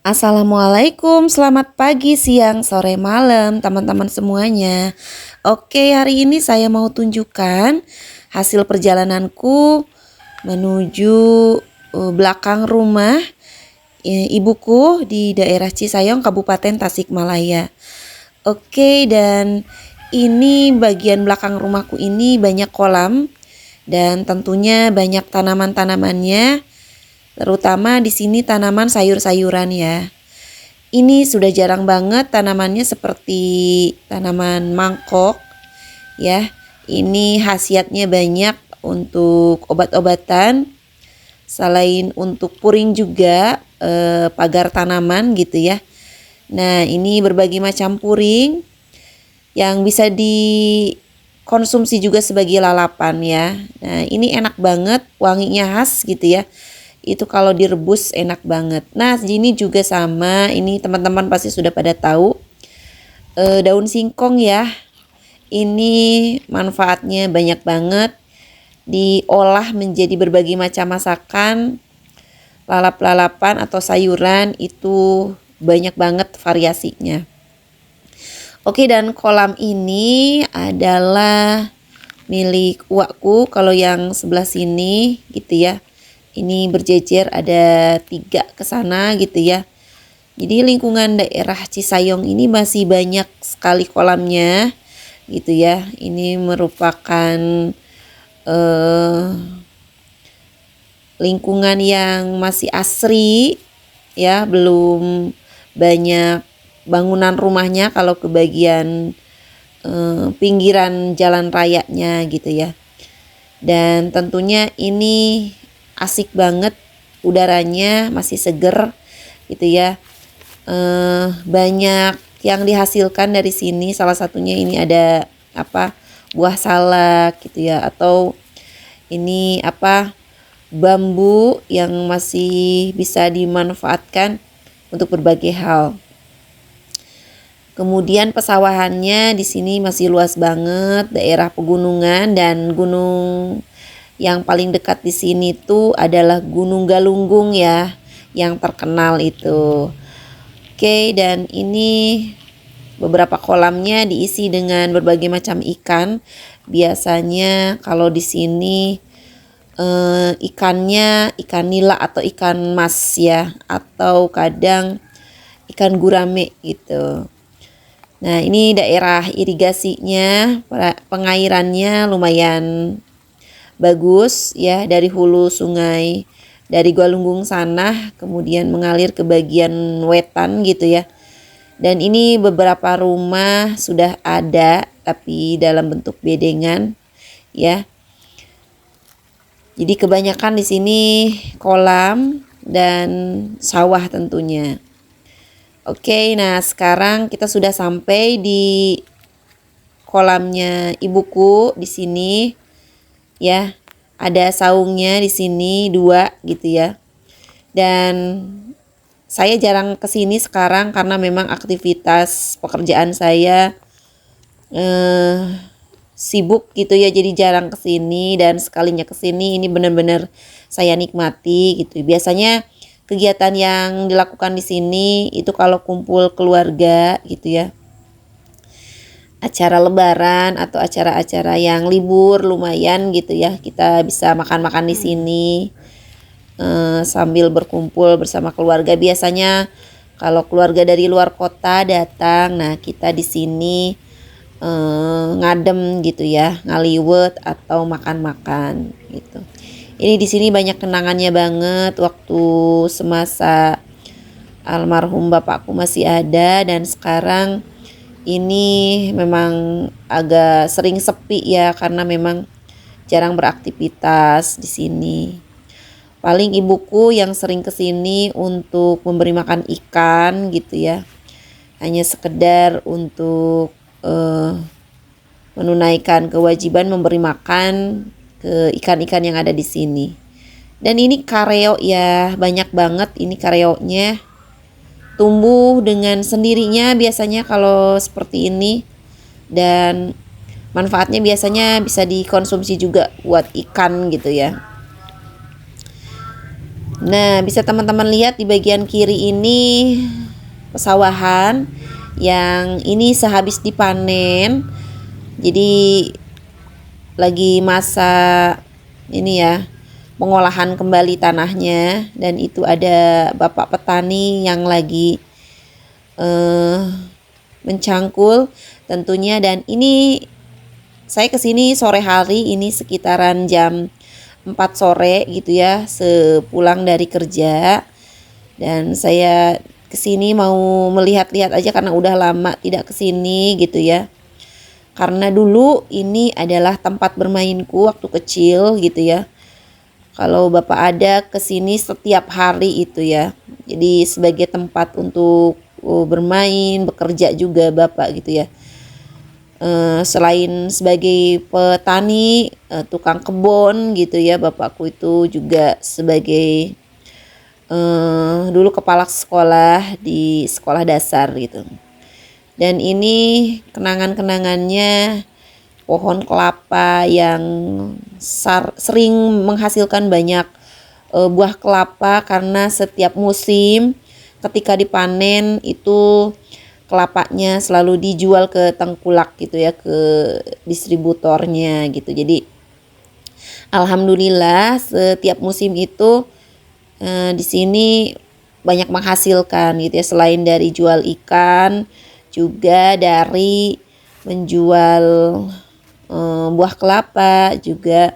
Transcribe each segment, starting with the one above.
Assalamualaikum, selamat pagi, siang, sore, malam, teman-teman semuanya. Oke, hari ini saya mau tunjukkan hasil perjalananku menuju belakang rumah ibuku di daerah Cisayong, Kabupaten Tasikmalaya. Oke, dan ini bagian belakang rumahku ini banyak kolam dan tentunya banyak tanaman-tanamannya. Terutama di sini tanaman sayur-sayuran ya. Ini sudah jarang banget tanamannya seperti tanaman mangkok ya. Ini khasiatnya banyak untuk obat-obatan. Selain untuk puring juga pagar tanaman gitu ya. Nah, ini berbagai macam puring yang bisa dikonsumsi juga sebagai lalapan ya. Nah, ini enak banget, wanginya khas gitu ya. Itu kalau direbus enak banget. Nah, ini juga sama. Ini teman-teman pasti sudah pada tahu. Daun singkong ya. Ini manfaatnya banyak banget. Diolah menjadi berbagai macam masakan. Lalap-lalapan atau sayuran itu banyak banget variasinya. Oke, dan kolam ini adalah milik uakku. Kalau yang sebelah sini gitu ya. Ini berjejer ada 3 ke sana gitu ya. Jadi lingkungan daerah Cisayong ini masih banyak sekali kolamnya gitu ya. Ini merupakan lingkungan yang masih asri ya, belum banyak bangunan rumahnya kalau ke bagian pinggiran jalan rayanya gitu ya. Dan tentunya ini asik banget, udaranya masih seger gitu ya. Banyak yang dihasilkan dari sini, salah satunya ini ada buah salak gitu ya, atau ini bambu yang masih bisa dimanfaatkan untuk berbagai hal. Kemudian pesawahannya di sini masih luas banget, daerah pegunungan, dan gunung yang paling dekat di sini tuh adalah Gunung Galunggung ya, yang terkenal itu. Oke, dan ini beberapa kolamnya diisi dengan berbagai macam ikan. Biasanya kalau di sini ikannya ikan nila atau ikan mas ya, atau kadang ikan gurame gitu. Nah, ini daerah irigasinya, pengairannya lumayan bagus ya, dari hulu sungai dari Galunggung sana kemudian mengalir ke bagian wetan gitu ya. Dan ini beberapa rumah sudah ada tapi dalam bentuk bedengan ya. Jadi kebanyakan di sini kolam dan sawah tentunya. Oke, nah sekarang kita sudah sampai di kolamnya ibuku di sini. Ya, ada saungnya di sini 2 gitu ya. Dan saya jarang ke sini sekarang karena memang aktivitas pekerjaan saya sibuk gitu ya, jadi jarang ke sini, dan sekalinya ke sini ini benar-benar saya nikmati gitu. Biasanya kegiatan yang dilakukan di sini itu kalau kumpul keluarga gitu ya. Acara lebaran atau acara-acara yang libur lumayan gitu ya, kita bisa makan-makan di sini sambil berkumpul bersama keluarga. Biasanya kalau keluarga dari luar kota datang, nah kita di sini ngadem gitu ya, ngaliwet atau makan-makan gitu. Ini di sini banyak kenangannya banget waktu semasa almarhum bapakku masih ada, dan sekarang ini memang agak sering sepi ya karena memang jarang beraktivitas di sini. Paling ibuku yang sering ke sini untuk memberi makan ikan gitu ya. Hanya sekedar untuk menunaikan kewajiban memberi makan ke ikan-ikan yang ada di sini. Dan ini kareo ya, banyak banget ini kareonya. Tumbuh dengan sendirinya biasanya kalau seperti ini, dan manfaatnya biasanya bisa dikonsumsi juga buat ikan gitu ya. Nah, bisa teman-teman lihat di bagian kiri ini pesawahan yang ini sehabis dipanen. Jadi lagi masa ini ya, pengolahan kembali tanahnya, dan itu ada bapak petani yang lagi mencangkul tentunya. Dan ini saya kesini sore hari, ini sekitaran jam 4 sore gitu ya, sepulang dari kerja. Dan saya kesini mau melihat-lihat aja karena udah lama tidak kesini gitu ya. Karena dulu ini adalah tempat bermainku waktu kecil gitu ya. Kalau Bapak ada kesini setiap hari itu ya. Jadi sebagai tempat untuk bermain, bekerja juga Bapak gitu ya. Selain sebagai petani, tukang kebun gitu ya, bapakku itu juga sebagai dulu kepala sekolah di sekolah dasar gitu. Dan ini kenangan-kenangannya pohon kelapa yang sering menghasilkan banyak buah kelapa, karena setiap musim ketika dipanen itu kelapanya selalu dijual ke tengkulak gitu ya, ke distributornya gitu. Jadi alhamdulillah setiap musim itu di sini banyak menghasilkan gitu ya. Selain dari jual ikan, juga dari menjual buah kelapa, juga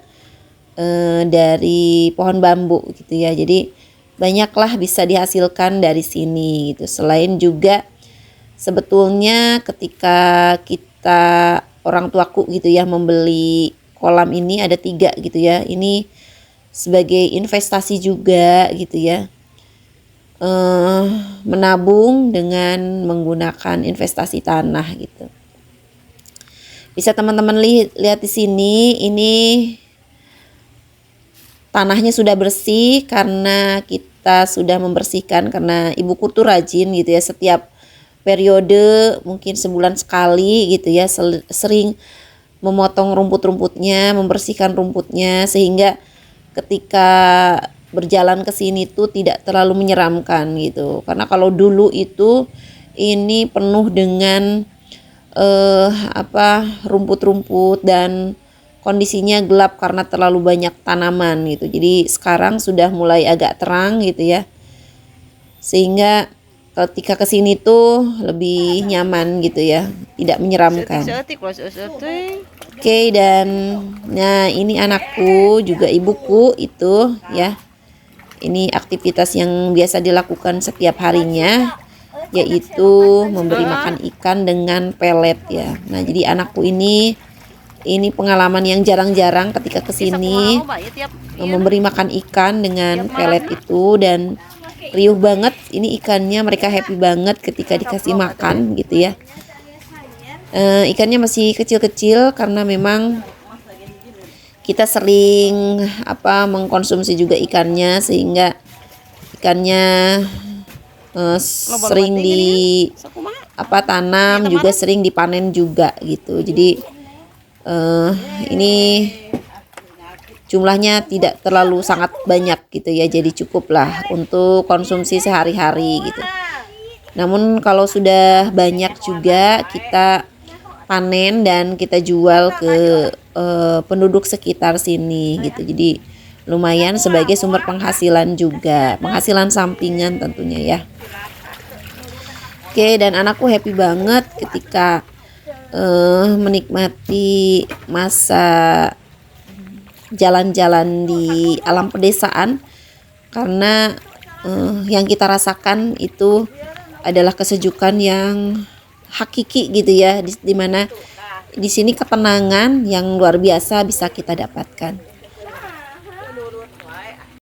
dari pohon bambu gitu ya. Jadi banyaklah bisa dihasilkan dari sini gitu. Selain juga sebetulnya ketika kita, orang tuaku gitu ya, membeli kolam ini ada 3 gitu ya. Ini sebagai investasi juga gitu ya. Menabung dengan menggunakan investasi tanah gitu. Bisa teman-teman lihat di sini, ini tanahnya sudah bersih karena kita sudah membersihkan, karena ibuku tuh rajin gitu ya, setiap periode mungkin sebulan sekali gitu ya, sering memotong rumput-rumputnya, membersihkan rumputnya, sehingga ketika berjalan ke sini tuh tidak terlalu menyeramkan gitu. Karena kalau dulu itu ini penuh dengan rumput-rumput dan kondisinya gelap karena terlalu banyak tanaman gitu. Jadi sekarang sudah mulai agak terang gitu ya, sehingga ketika kesini tuh lebih nyaman gitu ya, tidak menyeramkan. Oke, dan nah ini anakku juga ibuku itu ya. Ini aktivitas yang biasa dilakukan setiap harinya, yaitu memberi makan ikan dengan pelet ya. Nah, jadi anakku ini pengalaman yang jarang-jarang ketika kesini memberi makan ikan dengan pelet itu, dan riuh banget ini ikannya, mereka happy banget ketika dikasih makan gitu ya. Ikannya masih kecil-kecil karena memang kita sering mengkonsumsi juga ikannya, sehingga ikannya sering tanam juga, sering dipanen juga gitu. Jadi ini jumlahnya tidak terlalu sangat banyak gitu ya, jadi cukuplah untuk konsumsi sehari-hari gitu. Namun kalau sudah banyak juga kita panen dan kita jual ke penduduk sekitar sini gitu. Jadi lumayan sebagai sumber penghasilan juga, penghasilan sampingan tentunya ya. Oke, dan anakku happy banget ketika menikmati masa jalan-jalan di alam pedesaan, karena yang kita rasakan itu adalah kesejukan yang hakiki gitu ya, di mana di sini ketenangan yang luar biasa bisa kita dapatkan.